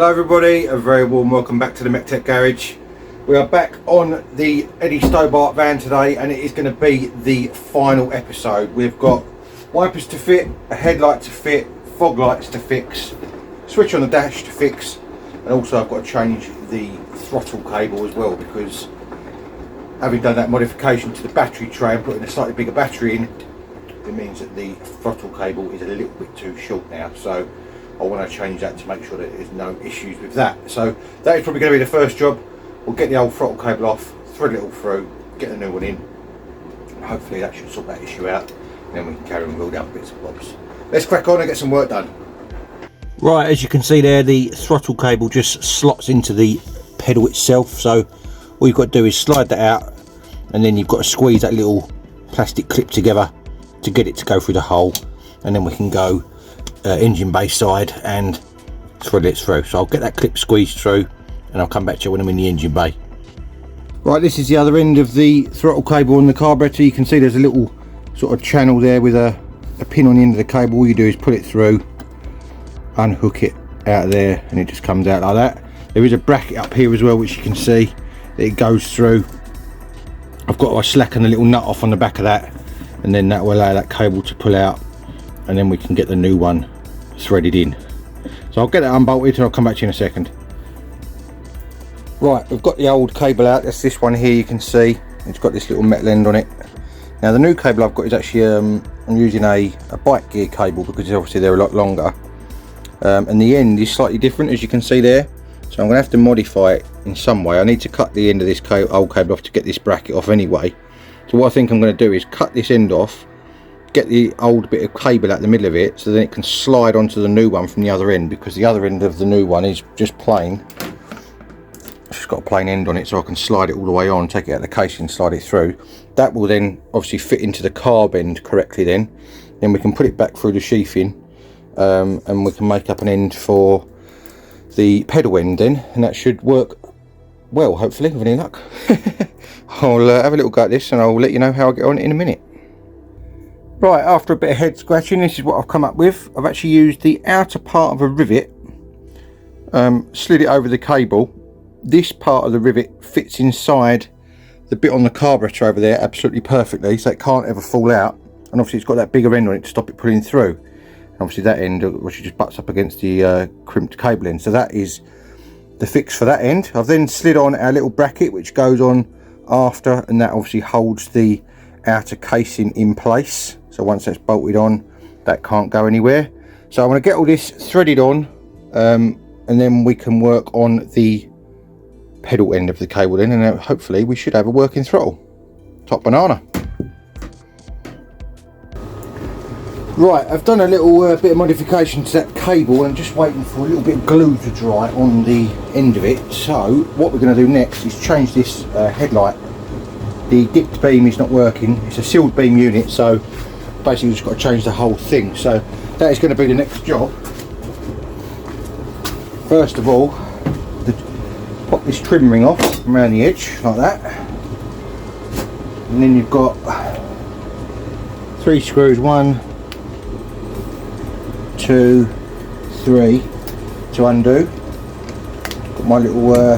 Hello everybody, a very warm welcome back to the MEC-TEC garage. We are back on the Eddie Stobart van today, and it is going to be the final episode. We've got wipers to fit, a headlight to fit, fog lights to fix, switch on the dash to fix, and also I've got to change the throttle cable as well, because having done that modification to the battery tray and putting a slightly bigger battery in, it means that the throttle cable is a little bit too short now. So I want to change that to make sure that there's no issues with that. So that is probably going to be the first job. We'll get the old throttle cable off, thread it all through, get the new one in, and hopefully that should sort that issue out, and then we can carry on with all the other bits and bobs. Let's crack on and get some work done. Right, as you can see there, the throttle cable just slots into the pedal itself, so all you've got to do is slide that out, and then you've got to squeeze that little plastic clip together to get it to go through the hole, and then we can go engine bay side and thread it through. So I'll get that clip squeezed through and I'll come back to you when I'm in the engine bay. Right, this is the other end of the throttle cable on the carburetor. You can see there's a little sort of channel there with a pin on the end of the cable. All you do is put it through, unhook it out of there, and it just comes out like that. There is a bracket up here as well, which you can see it goes through. I've got to slacken a little nut off on the back of that, and then that will allow that cable to pull out, and then we can get the new one threaded in. So I'll get that unbolted and I'll come back to you in a second. Right, we've got the old cable out. That's this one here. You can see it's got this little metal end on it. Now the new cable I've got is actually I'm using a bike gear cable, because obviously they're a lot longer, and the end is slightly different, as you can see there. So I'm going to have to modify it in some way. I need to cut the end of this old cable off to get this bracket off anyway. So what I think I'm going to do is cut this end off, get the old bit of cable out the middle of it, so then it can slide onto the new one from the other end, because the other end of the new one is just plain. It's just got a plain end on it, so I can slide it all the way on, take it out of the casing, slide it through. That will then obviously fit into the carb end correctly. Then we can put it back through the sheathing, and we can make up an end for the pedal end then, and that should work well, hopefully, with any luck. I'll have a little go at this and I'll let you know how I get on in a minute. Right, after a bit of head scratching, this is what I've come up with. I've actually used the outer part of a rivet, slid it over the cable. This part of the rivet fits inside the bit on the carburetor over there absolutely perfectly, so it can't ever fall out, and obviously it's got that bigger end on it to stop it pulling through. And obviously that end which just butts up against the crimped cable end, so that is the fix for that end. I've then slid on our little bracket which goes on after, and that obviously holds the outer casing in place. So once that's bolted on, that can't go anywhere. So I'm going to get all this threaded on, and then we can work on the pedal end of the cable then, and hopefully we should have a working throttle. Top banana. Right, I've done a little bit of modification to that cable, and I'm just waiting for a little bit of glue to dry on the end of it. So what we're going to do next is change this headlight. The dipped beam is not working. It's a sealed beam unit, so basically we've just got to change the whole thing. So that is going to be the next job. First of all, pop this trim ring off around the edge like that, and then you've got 3 screws, 1, 2, 3 to undo. Got my little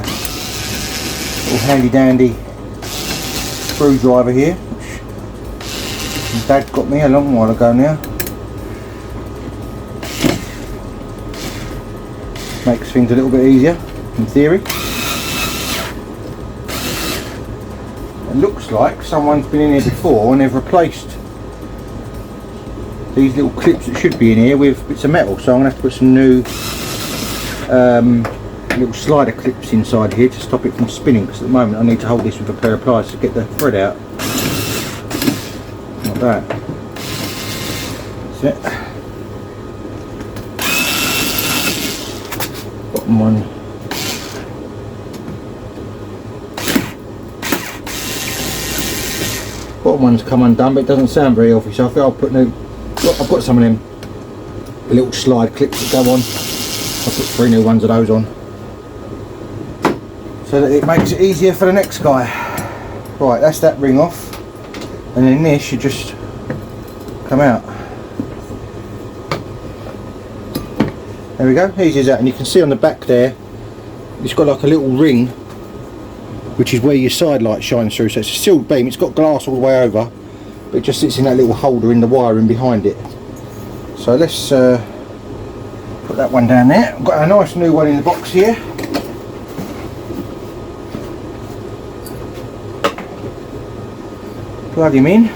handy dandy screwdriver here, which my dad got me a long while ago now. Makes things a little bit easier in theory. It looks like someone's been in here before and they've replaced these little clips that should be in here with bits of metal, so I'm going to have to put some new little slider clips inside here to stop it from spinning, because at the moment I need to hold this with a pair of pliers to get the thread out. Like that. That's it. Bottom one. Bottom one's come undone, but it doesn't sound very healthy, so I think I'll put new. I've got some of them little slide clips that go on. I'll put 3 new ones of those on, so that it makes it easier for the next guy. Right, that's that ring off, and then this should just come out. There we go, easy as that. And you can see on the back there, it's got like a little ring, which is where your side light shines through. So it's a sealed beam, it's got glass all the way over, but it just sits in that little holder in the wiring behind it. So let's put that one down there. I've got a nice new one in the box here. Plug him in.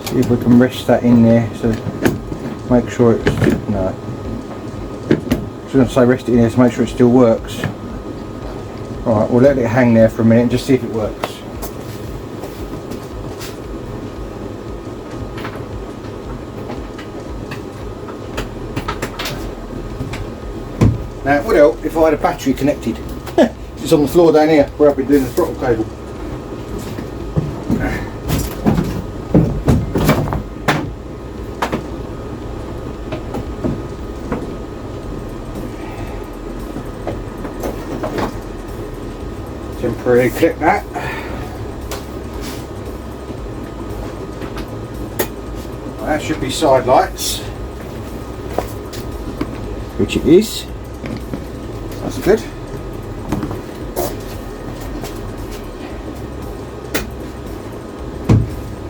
See if we can rest that in there, so make sure it's, no, I was going to say rest it in there to make sure it still works. Alright, we'll let it hang there for a minute and just see if it works. Now it would help if I had a battery connected. It's on the floor down here where I've been doing the throttle cable. Temporarily click that. Well, that should be side lights, which it is. That's good.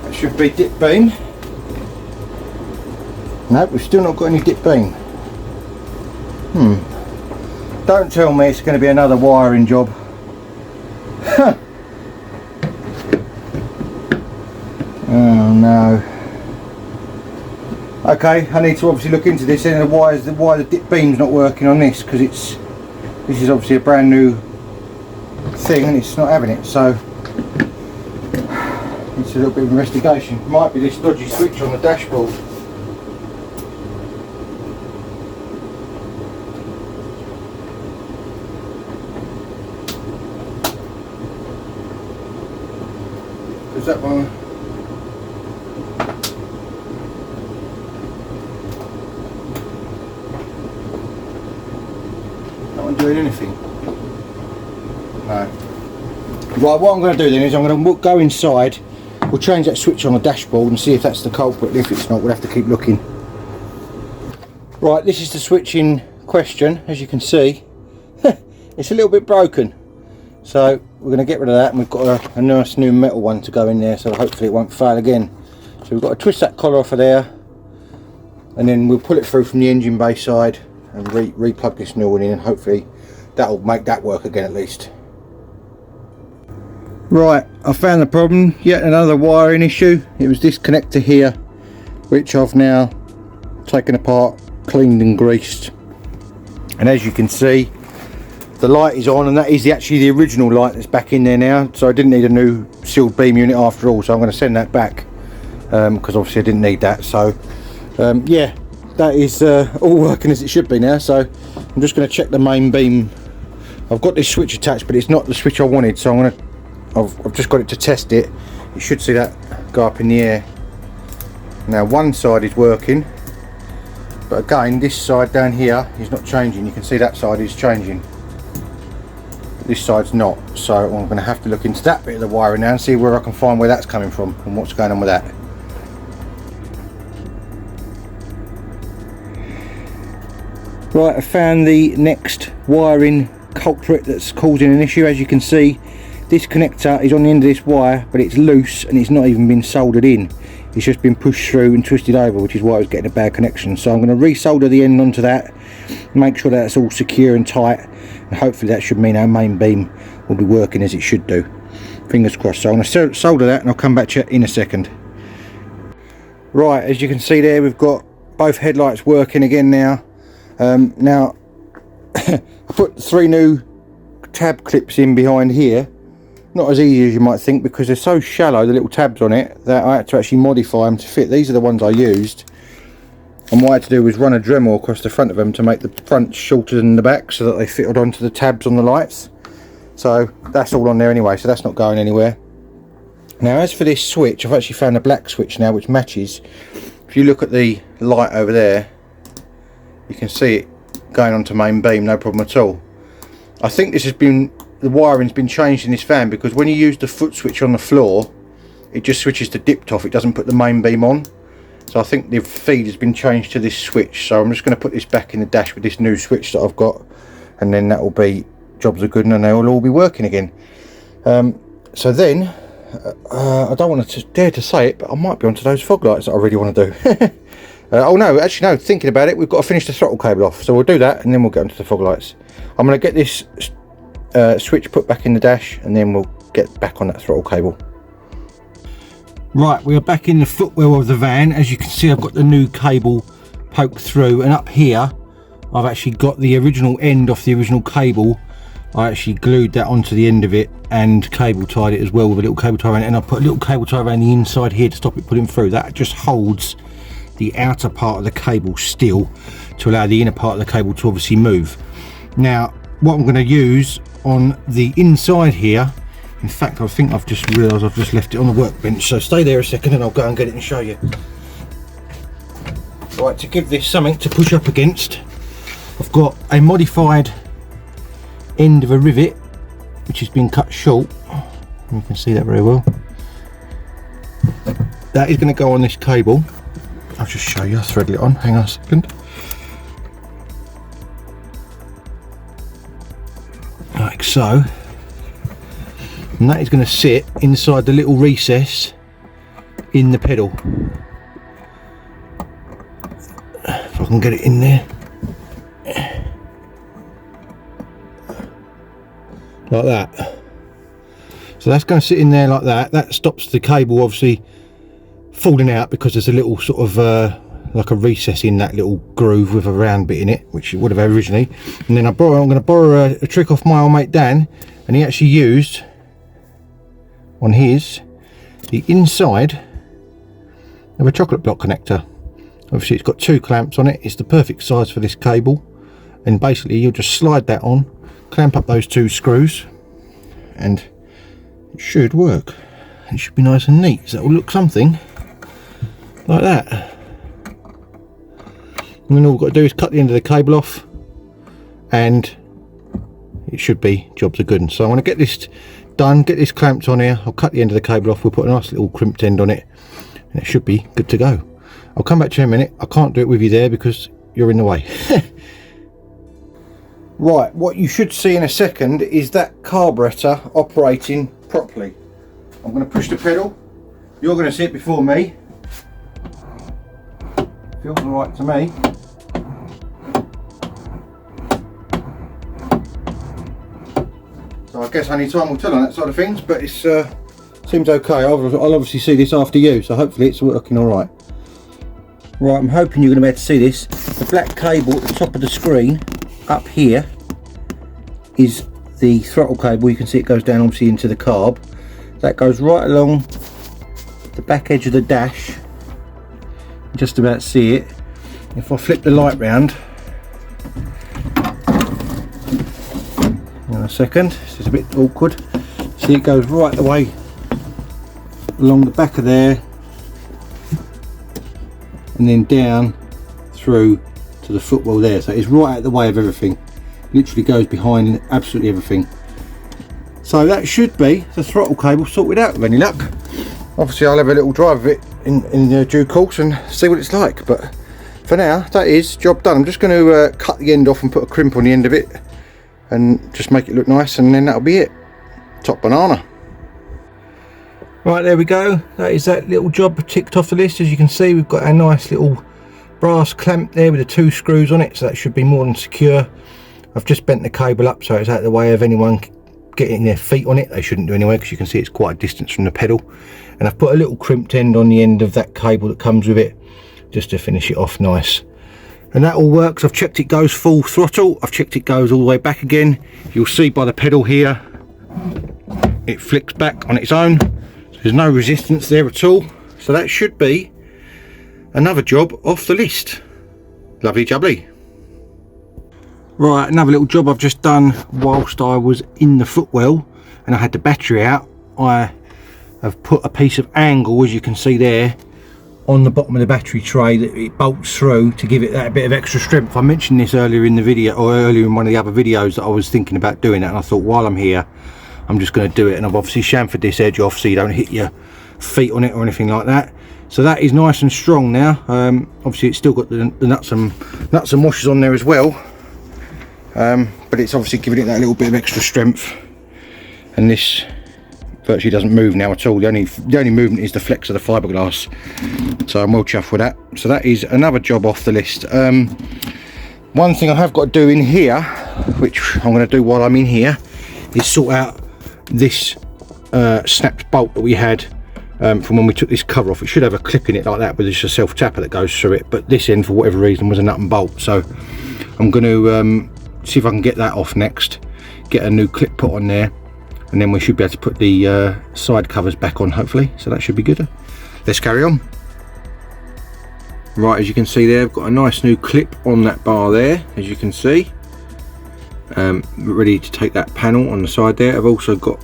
That should be dip beam. No, we've still not got any dip beam. Don't tell me it's going to be another wiring job. Oh no. Okay, I need to obviously look into this and why the dip beam's not working on this, because this is obviously a brand new thing and it's not having it, so it's a little bit of investigation. Might be this dodgy switch on the dashboard. Is that one? That one doing anything? No. Right, what I'm going to do then is I'm going to go inside. We'll change that switch on the dashboard and see if that's the culprit. If it's not, we'll have to keep looking. Right, this is the switch in question. As you can see, it's a little bit broken. So we're going to get rid of that, and we've got a nice new metal one to go in there, so hopefully it won't fail again. So we've got to twist that collar off of there, and then we'll pull it through from the engine bay side and re-plug this new one in, and hopefully that'll make that work again at least. Right, I found the problem. Yet another wiring issue. It was this connector here, which I've now taken apart, cleaned and greased, and as you can see, the light is on, and that is actually the original light that's back in there now, so I didn't need a new sealed beam unit after all, so I'm going to send that back because obviously I didn't need that. So yeah, that is all working as it should be now. So I'm just going to check the main beam. I've got this switch attached, but it's not the switch I wanted, so I've just got it to test it. You should see that go up in the air. Now one side is working, but again this side down here is not changing. You can see that side is changing, this side's not, so I'm going to have to look into that bit of the wiring now and see where I can find where that's coming from and what's going on with that. Right, I found the next wiring culprit that's causing an issue. As you can see, this connector is on the end of this wire, but it's loose and it's not even been soldered in. It's just been pushed through and twisted over, which is why I was getting a bad connection. So I'm going to re-solder the end onto that, make sure that's all secure and tight, and hopefully that should mean our main beam will be working as it should do. Fingers crossed. So I'm going to solder that and I'll come back to you in a second. Right, as you can see there, we've got both headlights working again now. Now I put 3 new tab clips in behind here. Not as easy as you might think, because they're so shallow, the little tabs on it, that I had to actually modify them to fit. These are the ones I used, and what I had to do was run a Dremel across the front of them to make the front shorter than the back, so that they fitted onto the tabs on the lights. So that's all on there anyway, so that's not going anywhere. Now as for this switch, I've actually found a black switch now which matches. If you look at the light over there, you can see it going onto main beam, no problem at all. I think this has been, the wiring's been changed in this van, because when you use the foot switch on the floor, it just switches to dipped off, it doesn't put the main beam on. So I think the feed has been changed to this switch, so I'm just going to put this back in the dash with this new switch that I've got, and then that will be jobs are good and they will all be working again. So then I don't want to dare to say it, but I might be onto those fog lights that I really want to do. Oh no, actually no, thinking about it, we've got to finish the throttle cable off, so we'll do that and then we'll get onto the fog lights. I'm going to get this switch put back in the dash and then we'll get back on that throttle cable. Right, we are back in the footwell of the van. As you can see, I've got the new cable poked through, and up here I've actually got the original end off the original cable. I actually glued that onto the end of it and cable tied it as well with a little cable tie around it, and I put a little cable tie around the inside here to stop it putting through. That just holds the outer part of the cable still to allow the inner part of the cable to obviously move. Now what I'm going to use on the inside here, in fact I think I've just realised I've just left it on the workbench, so stay there a second and I'll go and get it and show you. Right, to give this something to push up against, I've got a modified end of a rivet which has been cut short. You can see that very well. That is going to go on this cable. I'll just show you, I'll thread it on, hang on a second. Like so. And that is going to sit inside the little recess in the pedal. If I can get it in there. Like that. So that's going to sit in there like that. That stops the cable obviously falling out because there's a little sort of like a recess in that little groove with a round bit in it, which it would have originally. And then I'm going to borrow a trick off my old mate Dan, and he actually used on his the inside of a chocolate block connector. Obviously it's got two clamps on it, it's the perfect size for this cable, and basically you'll just slide that on, clamp up those two screws, and it should work. It should be nice and neat, so that will look something like that. And then all we've got to do is cut the end of the cable off and it should be jobs are good. So I want to get this done, get this clamped on here. I'll cut the end of the cable off, we'll put a nice little crimped end on it and it should be good to go. I'll come back to you in a minute. I can't do it with you there because you're in the way. Right, what you should see in a second is that carburetor operating properly. I'm going to push the pedal, you're going to see it before me. Feels alright to me. So I guess only time will tell on that side of things, but it seems okay. I'll obviously see this after you, so hopefully it's working alright. Right, I'm hoping you're going to be able to see this. The black cable at the top of the screen up here is the throttle cable. You can see it goes down obviously into the carb. That goes right along the back edge of the dash. Just about see it. If I flip the light round in a second, this is a bit awkward. See, it goes right the way along the back of there and then down through to the footwell there, so it's right out the way of everything. Literally goes behind absolutely everything. So that should be the throttle cable sorted out with any luck. Obviously I'll have a little drive of it in due course and see what it's like, but for now that is job done. I'm just going to cut the end off and put a crimp on the end of it and just make it look nice, and then that'll be it. Top banana. Right, there we go. That is that little job ticked off the list. As you can see, we've got a nice little brass clamp there with the two screws on it, so that should be more than secure. I've just bent the cable up so it's out of the way of anyone getting their feet on it. They shouldn't do anyway, because you can see it's quite a distance from the pedal. And I've put a little crimped end on the end of that cable that comes with it, just to finish it off nice. And that all works. I've checked it goes full throttle, I've checked it goes all the way back again. You'll see by the pedal here it flicks back on its own, so there's no resistance there at all. So that should be another job off the list. Lovely jubbly. Right, another little job I've just done whilst I was in the footwell and I had the battery out. I have put a piece of angle, as you can see there, on the bottom of the battery tray that it bolts through to give it that bit of extra strength. I mentioned this earlier in the video, or earlier in one of the other videos, that I was thinking about doing that, and I thought while I'm here I'm just going to do it. And I've obviously chamfered this edge off so you don't hit your feet on it or anything like that. So that is nice and strong now. Obviously it's still got the nuts and washers on there as well, but it's obviously giving it that little bit of extra strength. And this virtually doesn't move now at all. The only movement is the flex of the fiberglass. So I'm well chuffed with that. So that is another job off the list. One thing I have got to do in here, which I'm going to do while I'm in here, is sort out this snapped bolt that we had from when we took this cover off. It should have a clip in it like that, but it's a self tapper that goes through it, but this end for whatever reason was a nut and bolt. So I'm going to see if I can get that off next, get a new clip put on there, and then we should be able to put the side covers back on hopefully. So that should be good. Let's carry on. Right, as you can see there, I've got a nice new clip on that bar there, as you can see, ready to take that panel on the side there. I've also got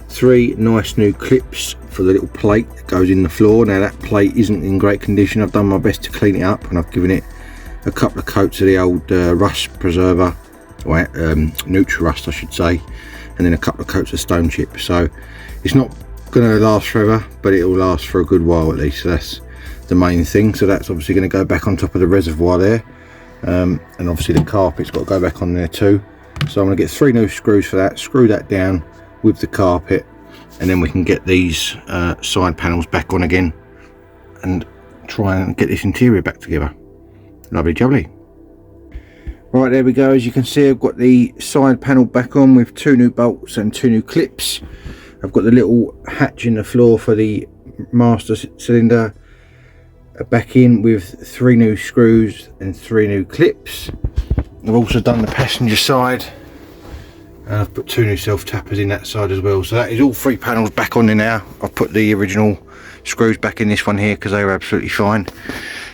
3 nice new clips for the little plate that goes in the floor. Now that plate isn't in great condition. I've done my best to clean it up, and I've given it a couple of coats of the old rust preserver, or neutral rust I should say, and then a couple of coats of stone chip. So it's not going to last forever, but it will last for a good while at least. So that's the main thing. So that's obviously going to go back on top of the reservoir there, and obviously the carpet's got to go back on there too. So I'm going to get 3 new screws for that, screw that down with the carpet, and then we can get these side panels back on again and try and get this interior back together. Lovely jubbly. Right, there we go. As you can see, I've got the side panel back on with 2 new bolts and 2 new clips. I've got the little hatch in the floor for the master cylinder back in with 3 new screws and 3 new clips. I've also done the passenger side, and I've put 2 new self tappers in that side as well. So that is all 3 panels back on there now. I've put the original screws back in this one here because they were absolutely fine.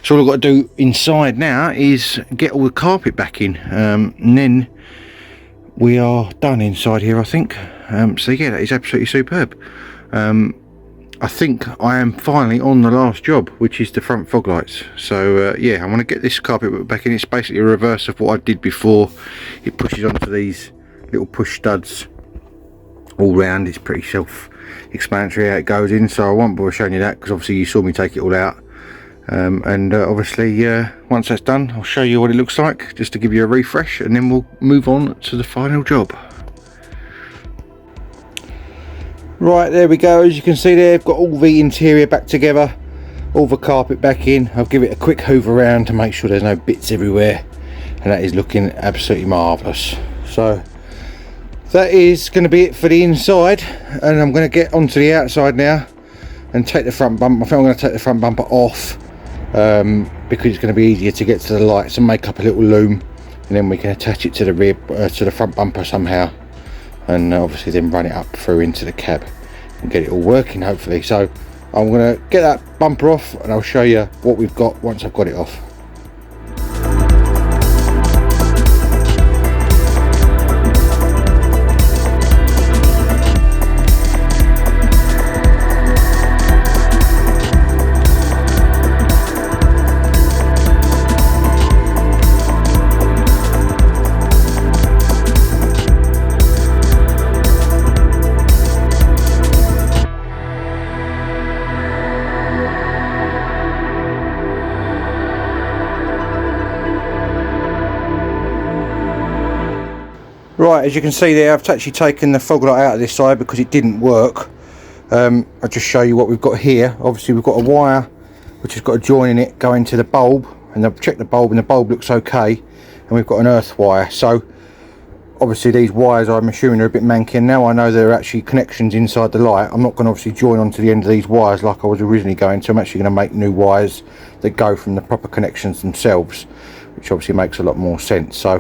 So all I've got to do inside now is get all the carpet back in, and then we are done inside here, I think. So yeah, that is absolutely superb. I think I am finally on the last job, which is the front fog lights. So yeah, I want to get this carpet back in. It's basically a reverse of what I did before. It pushes onto these little push studs all round. It's pretty self-explanatory how it goes in, so I won't bother showing you that because obviously you saw me take it all out. Obviously once that's done, I'll show you what it looks like, just to give you a refresh, and then we'll move on to the final job. Right, there we go. As you can see there, I've got all the interior back together, all the carpet back in. I'll give it a quick hoover around to make sure there's no bits everywhere, and that is looking absolutely marvellous. So that is going to be it for the inside, and I'm going to get onto the outside now and take the front bumper. I think I'm going to take the front bumper off because it's going to be easier to get to the lights and make up a little loom, and then we can attach it to the rear to the front bumper somehow, and obviously then run it up through into the cab and get it all working hopefully. So I'm going to get that bumper off and I'll show you what we've got once I've got it off. Right, as you can see there, I've actually taken the fog light out of this side because it didn't work. I'll just show you what we've got here. Obviously we've got a wire which has got a join in it going to the bulb, and I've checked the bulb and the bulb looks okay, and we've got an earth wire. So obviously these wires, I'm assuming, are a bit manky, and now I know there are actually connections inside the light. I'm not going to obviously join onto the end of these wires like I was originally going to. I'm actually going to make new wires that go from the proper connections themselves, which obviously makes a lot more sense. So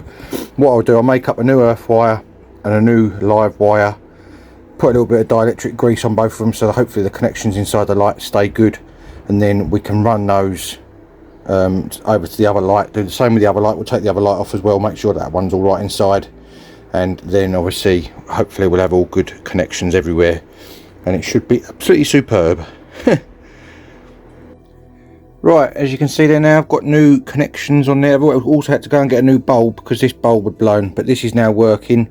what I'll do, I'll make up a new earth wire and a new live wire, put a little bit of dielectric grease on both of them so that hopefully the connections inside the light stay good, and then we can run those over to the other light. Do the same with the other light. We'll take the other light off as well, make sure that one's all right inside, and then obviously hopefully we'll have all good connections everywhere, and it should be absolutely superb. Right, as you can see there now, I've got new connections on there. I've also had to go and get a new bulb because this bulb had blown, but this is now working.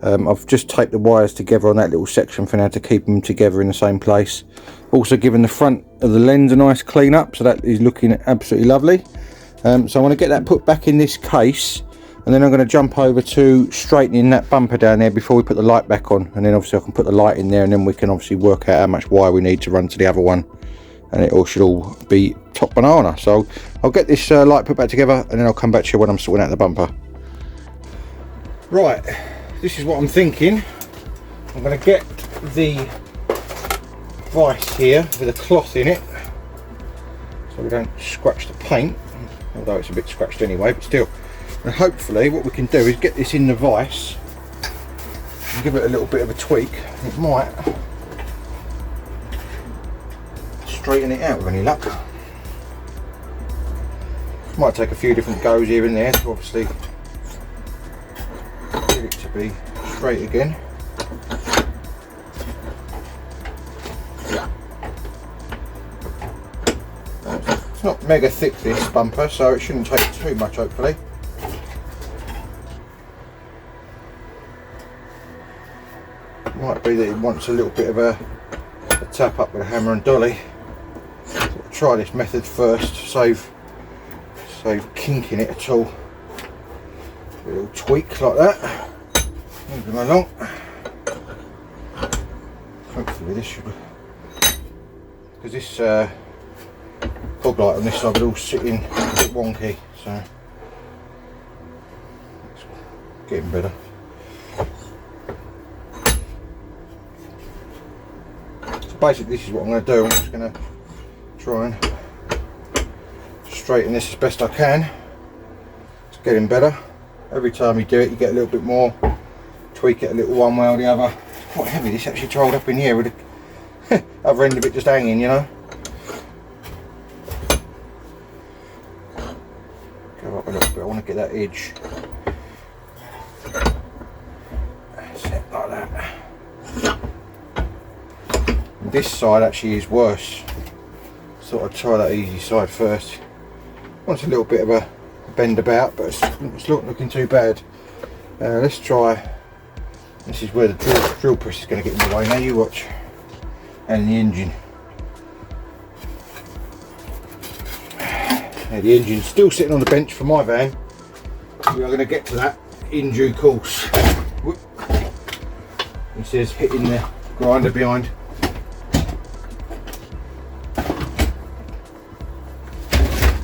I've just taped the wires together on that little section for now to keep them together in the same place. Also given the front of the lens a nice clean up, so that is looking absolutely lovely. So I'm going to get that put back in this case, and then I'm going to jump over to straightening that bumper down there before we put the light back on, and then obviously I can put the light in there, and then we can obviously work out how much wire we need to run to the other one, and it all should all be top banana. So I'll get this light put back together, and then I'll come back to you when I'm sorting out the bumper. Right, this is what I'm thinking. I'm going to get the vice here with a cloth in it so we don't scratch the paint, although it's a bit scratched anyway, but still. And hopefully what we can do is get this in the vice and give it a little bit of a tweak. It might straighten it out with any luck. Might take a few different goes here and there to obviously get it to be straight again. It's not mega thick, this bumper, so it shouldn't take too much, hopefully. Might be that it wants a little bit of a tap up with a hammer and dolly. So I'll try this method first, save kinking it at all. A little tweak like that. Move them along. Hopefully this should, because this fog light on this side would all sit in a bit wonky, so it's getting better. So basically this is what I'm going to do. I'm just going to try and straighten this as best I can. It's getting better. Every time you do it you get a little bit more, tweak it a little one way or the other. It's quite heavy, this actually rolled up in here with the other end of it just hanging, you know. Go up a little bit, I want to get that edge set like that. And this side actually is worse, so I'd try that easy side first. Wants a little bit of a bend about, but it's not looking too bad. Let's try, this is where the drill press is going to get in the way, now you watch, and the engine. Now the engine's still sitting on the bench for my van. We are going to get to that in due course. Whoop. It says hitting the grinder behind.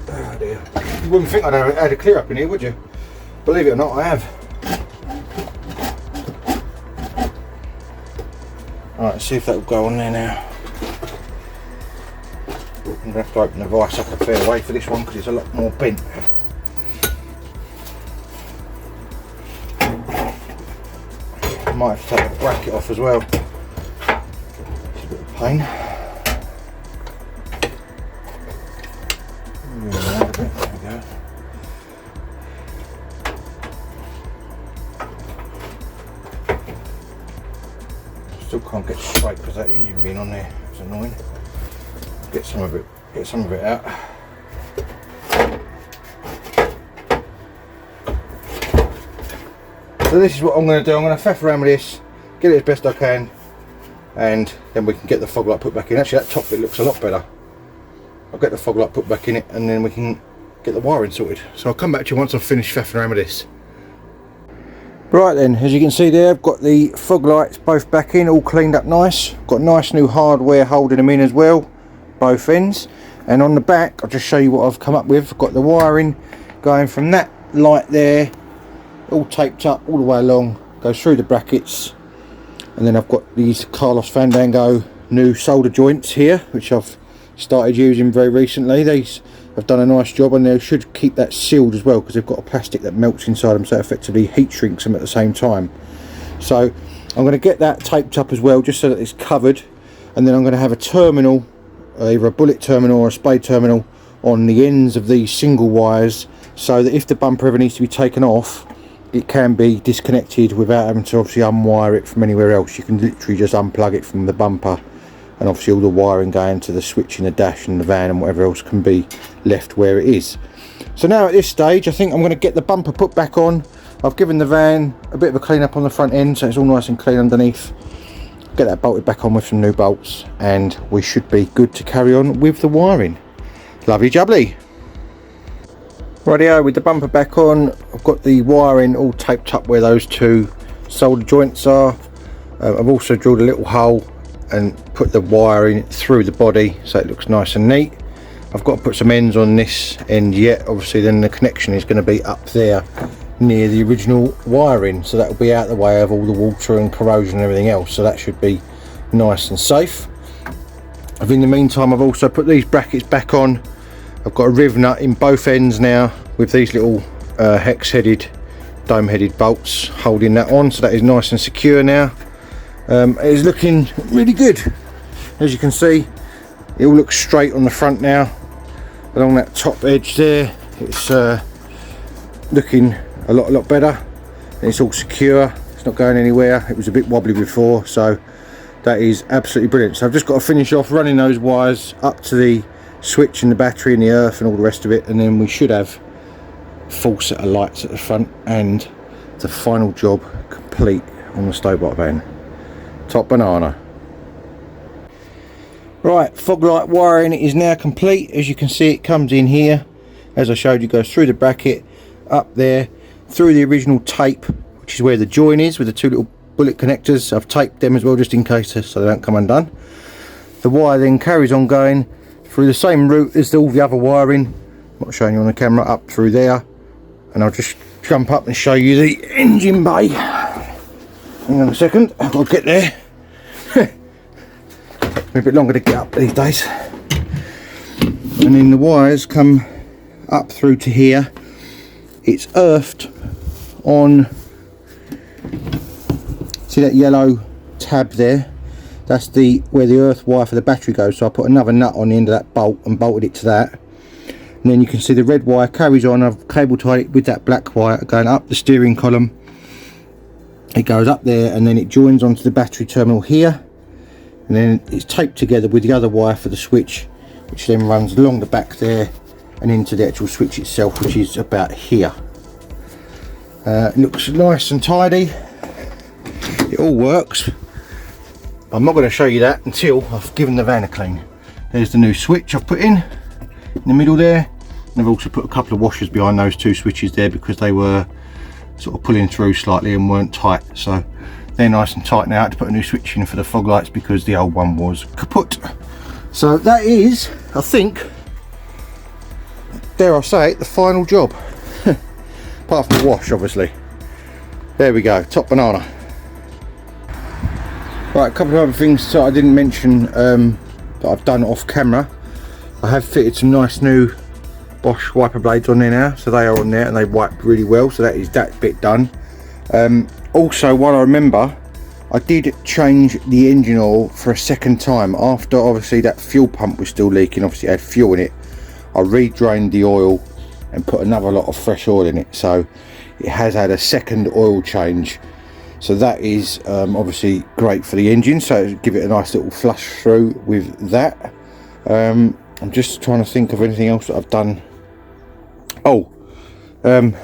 Oh dear. You wouldn't think I'd have had a clear up in here, would you? Believe it or not, I have. Alright, let's see if that will go on there now. I'm going to have to open the vice up a fair way for this one because it's a lot more bent. I might have to take the bracket off as well. It's a bit of a pain. There we go. Still can't get straight because that engine being on there is annoying. Get some of it out. So this is what I'm going to do. I'm going to faff around with this, get it as best I can, and then we can get the fog light put back in. Actually that top bit looks a lot better. I'll get the fog light put back in it, and then we can get the wiring sorted. So I'll come back to you once I've finished faffing around with this. Right then, as you can see there, I've got the fog lights both back in, all cleaned up nice. Got nice new hardware holding them in as well, both ends. And on the back, I'll just show you what I've come up with. I've got the wiring going from that light there, all taped up all the way along, goes through the brackets, and then I've got these Carlos Fandango new solder joints here, which I've started using very recently. These have done a nice job, and they should keep that sealed as well because they've got a plastic that melts inside them, so it effectively heat shrinks them at the same time. So I'm going to get that taped up as well, just so that it's covered, and then I'm going to have a terminal, either a bullet terminal or a spade terminal, on the ends of these single wires, so that if the bumper ever needs to be taken off, it can be disconnected without having to obviously unwire it from anywhere else. You can literally just unplug it from the bumper, and obviously all the wiring going to the switch in the dash and the van and whatever else can be left where it is. So now at this stage I think I'm going to get the bumper put back on, I've given the van a bit of a clean up on the front end, so it's all nice and clean underneath. Get that bolted back on with some new bolts, and we should be good to carry on with the wiring. Lovely jubbly. Rightio, with the bumper back on, I've got the wiring all taped up where those two solder joints are. I've also drilled a little hole and put the wiring through the body so it looks nice and neat. I've got to put some ends on this end yet, obviously then the connection is going to be up there near the original wiring, so that will be out of the way of all the water and corrosion and everything else, so that should be nice and safe. In the meantime, I've also put these brackets back on. I've got a riv nut in both ends now with these little hex headed, dome headed bolts holding that on, so that is nice and secure now. It is looking really good. As you can see, it all looks straight on the front now along that top edge there. It's looking a lot better, and it's all secure, it's not going anywhere. It was a bit wobbly before, so that is absolutely brilliant. So I've just got to finish off running those wires up to the switch and the battery and the earth and all the rest of it, and then we should have a full set of lights at the front and the final job complete on the Stobart van. Top banana. Right, fog light wiring is now complete. As you can see, it comes in here, as I showed you, goes through the bracket, up there, through the original tape, which is where the join is with the two little bullet connectors. I've taped them as well just in case so they don't come undone. The wire then carries on going through the same route as all the other wiring. I'm not showing you on the camera, up through there, and I'll just jump up and show you the engine bay. Hang on a second, I've got to get there. Takes me a bit longer to get up these days. And then the wires come up through to here. It's earthed on, see that yellow tab there? That's where the earth wire for the battery goes, so I put another nut on the end of that bolt and bolted it to that. And then you can see the red wire carries on. I've cable tied it with that black wire going up the steering column. It goes up there and then it joins onto the battery terminal here, and then it's taped together with the other wire for the switch, which then runs along the back there and into the actual switch itself, which is about here. It looks nice and tidy. It all works. I'm not going to show you that until I've given the van a clean. There's the new switch I've put in the middle there, and I've also put a couple of washers behind those two switches there because they were sort of pulling through slightly and weren't tight, so they're nice and tight now. I had to put a new switch in for the fog lights because the old one was kaput. So that is, I think, dare I say it, the final job. Apart from the wash, obviously. There we go, top banana. Right, a couple of other things that I didn't mention that I've done off camera. I have fitted some nice new Bosch wiper blades on there now, so they are on there and they wipe really well, so that is that bit done. Also, while I remember, I did change the engine oil for a second time after obviously that fuel pump was still leaking. Obviously it had fuel in it. I re-drained the oil and put another lot of fresh oil in it, so it has had a second oil change, so that is obviously great for the engine, so give it a nice little flush through with that. I'm just trying to think of anything else that I've done. Oh, don't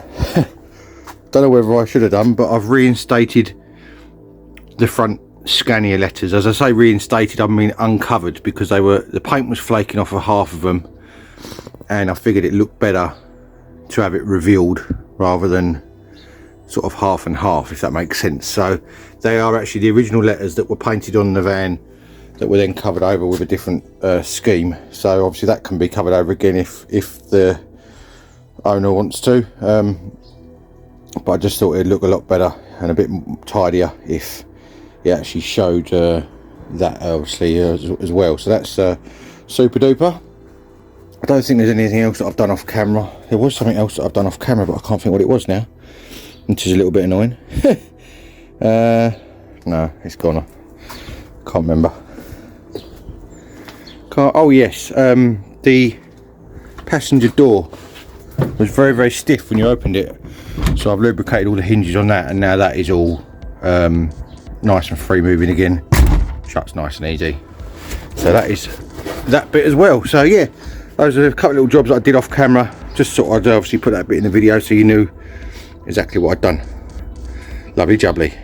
know whether I should have done, but I've reinstated the front Scania letters. As I say reinstated, I mean uncovered, because the paint was flaking off of half of them, and I figured it looked better to have it revealed rather than sort of half and half, if that makes sense. So they are actually the original letters that were painted on the van that were then covered over with a different scheme. So obviously that can be covered over again if the owner wants to, but I just thought it'd look a lot better and a bit tidier if it actually showed that obviously as well. So that's super duper. I don't think there's anything else that I've done off camera. There was something else that I've done off camera, but I can't think what it was now, which is a little bit annoying. No, it's gone. I can't remember. Oh yes, the passenger door was very stiff when you opened it, so I've lubricated all the hinges on that, and now that is all nice and free moving again. Shuts nice and easy. So that is that bit as well. So yeah, those are a couple of little jobs that I did off camera. Just thought I'd obviously put that bit in the video so you knew exactly what I'd done. Lovely jubbly.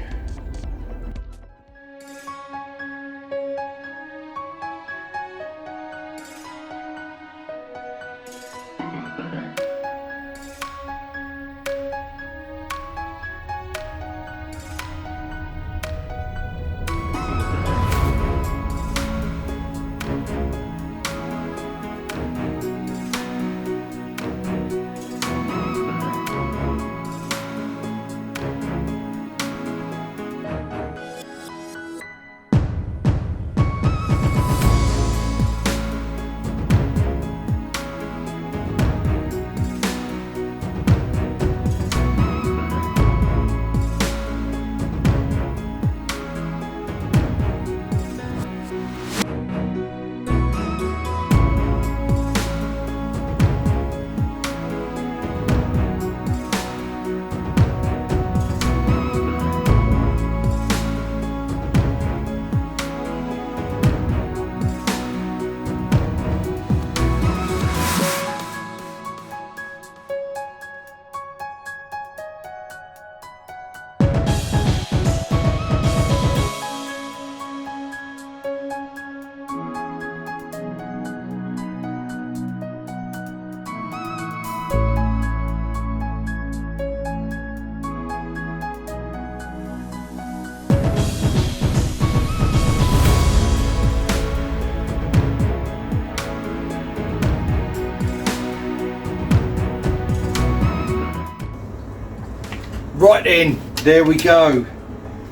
Right then, there we go.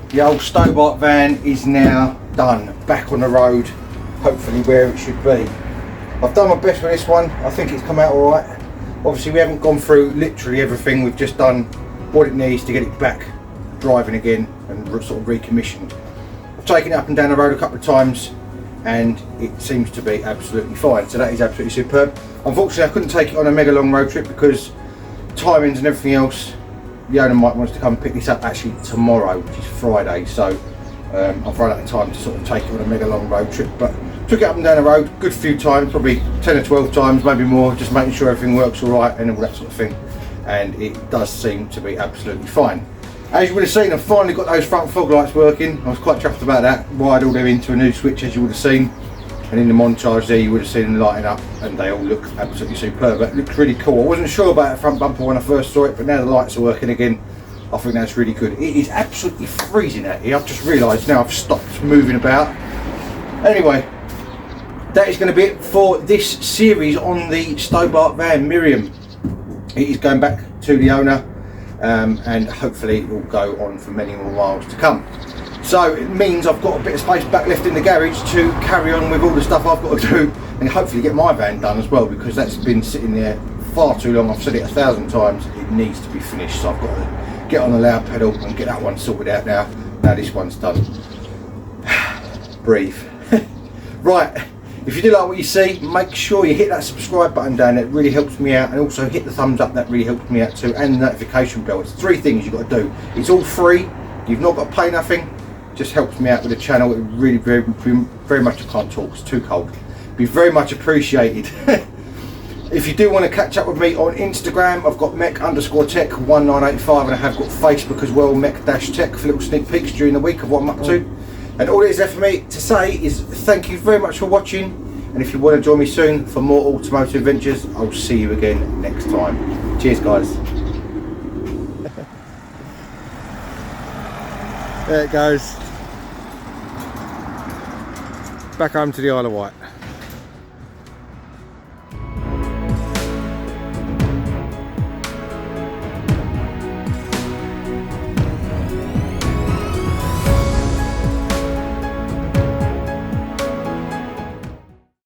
The old Stobart van is now done, back on the road, hopefully where it should be. I've done my best with this one. I think it's come out all right. Obviously we haven't gone through literally everything, we've just done what it needs to get it back driving again and sort of recommissioned. I've taken it up and down the road a couple of times and it seems to be absolutely fine, so that is absolutely superb. Unfortunately I couldn't take it on a mega long road trip because timings and everything else. The owner might want to come pick this up actually tomorrow, which is Friday, so I've run out of time to sort of take it on a mega long road trip, but took it up and down the road good few times, probably 10 or 12 times, maybe more, just making sure everything works all right and all that sort of thing, and it does seem to be absolutely fine. As you would have seen, I've finally got those front fog lights working. I was quite chuffed about that, wired all them into a new switch as you would have seen, and in the montage there you would have seen them lighting up and they all look absolutely superb. It looks really cool. I wasn't sure about the front bumper when I first saw it, but now the lights are working again, I think that's really good. It is absolutely freezing out here. I've just realised now I've stopped moving about. Anyway, that is going to be it for this series on the Stobart van Miriam. It is going back to the owner and hopefully it will go on for many more miles to come. So it means I've got a bit of space back left in the garage to carry on with all the stuff I've got to do and hopefully get my van done as well, because that's been sitting there far too long. I've said it 1,000 times, it needs to be finished, so I've got to get on the loud pedal and get that one sorted out now. Now this one's done. Breathe. Right, if you do like what you see, make sure you hit that subscribe button down there, it really helps me out, and also hit the thumbs up, that really helps me out too, and the notification bell. It's 3 things you've got to do. It's all free, you've not got to pay nothing, just helps me out with the channel. It really very much, I can't talk, it's too cold, be very much appreciated. If you do want to catch up with me on Instagram, I've got MEC_TEC1985, and I have got Facebook as well, MEC-TEC, for little sneak peeks during the week of what I'm up to. And all it is left for me to say is thank you very much for watching, and if you want to join me soon for more automotive adventures, I'll see you again next time. Cheers guys. There it goes. Back home to the Isle of Wight.